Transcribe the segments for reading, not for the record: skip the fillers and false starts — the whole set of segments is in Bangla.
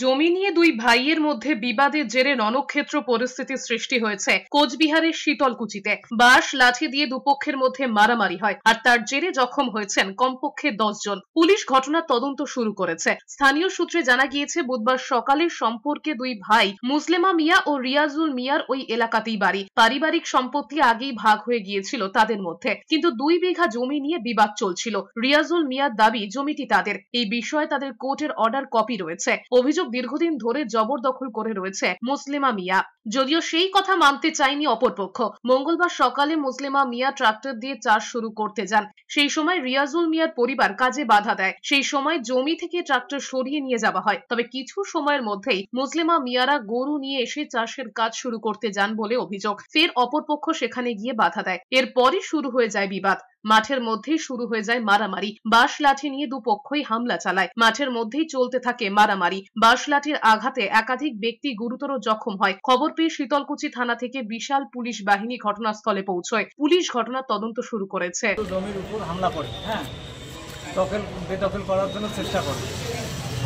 জমি নিয়ে দুই ভাইয়ের মধ্যে বিবাদের জেরে রণক্ষেত্র পরিস্থিতির সৃষ্টি হয়েছে কোচবিহারের শীতলকুচিতে। বাঁশ লাঠি দিয়ে দুপক্ষের মধ্যে মারামারি হয়, আর তার জেরে জখম হয়েছেন কমপক্ষে 10 জন। পুলিশ ঘটনার তদন্ত শুরু করেছে। স্থানীয় সূত্রে জানা গিয়েছে, বুধবার সকালে সম্পর্কে দুই ভাই মুসলেমা মিয়া ও রিয়াজুল মিয়ার ওই এলাকাতেই বাড়ি। পারিবারিক সম্পত্তি আগেই ভাগ হয়ে গিয়েছিল তাদের মধ্যে, কিন্তু 2 বিঘা জমি নিয়ে বিবাদ চলছিল। রিয়াজুল মিয়ার দাবি জমিটি তাদের। এই বিষয়ে তাদের কোর্টের অর্ডার কপি রয়েছে। অভিযোগ দীর্ঘদিন ধরে জবরদখল করে রয়েছে মুসলিমা মিয়া, যদিও সেই কথা মানতে চায়নি অপরপক্ষ। মঙ্গলবার সকালে মুসলিমা মিয়া ট্রাক্টর দিয়ে চাষ শুরু করতে যান। সেই সময় রিয়াজুল মিয়ার পরিবার কাজে বাধা দেয়। সেই সময় জমি থেকে ট্রাক্টর সরিয়ে নিয়ে যাওয়া হয়। তবে কিছু সময়ের মধ্যেই মুসলিমা মিয়ারা গরু নিয়ে এসে চাষের কাজ শুরু করতে যান বলে অভিযোগ। ফের অপরপক্ষ সেখানে গিয়ে বাধা দেয়। এরপরই শুরু হয়ে যায় বিবাদ। মাঠের মধ্যেই শুরু হয়ে যায় মারামারি। বাঁশ লাঠি নিয়ে দুপক্ষই হামলা চালায়। মাঠের মধ্যেই চলতে থাকে মারামারি। বাঁশ লাঠির আঘাতে একাধিক ব্যক্তি গুরুতর জখম হয়। খবর পেয়ে শীতলকুচি থানা থেকে বিশাল পুলিশ বাহিনী ঘটনাস্থলে পৌঁছয়। পুলিশ ঘটনার তদন্ত শুরু করেছে। জমির উপর হামলা করে, বেদখল করার জন্য চেষ্টা করে।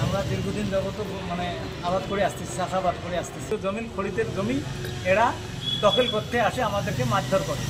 আমরা দীর্ঘদিন যাবত আবাদ করে আসতেছি, চাষাবাদ করে আসতেছি। জমির খরিদের জমি এরা দখল করতে আসে, আমাদেরকে মারধর করে।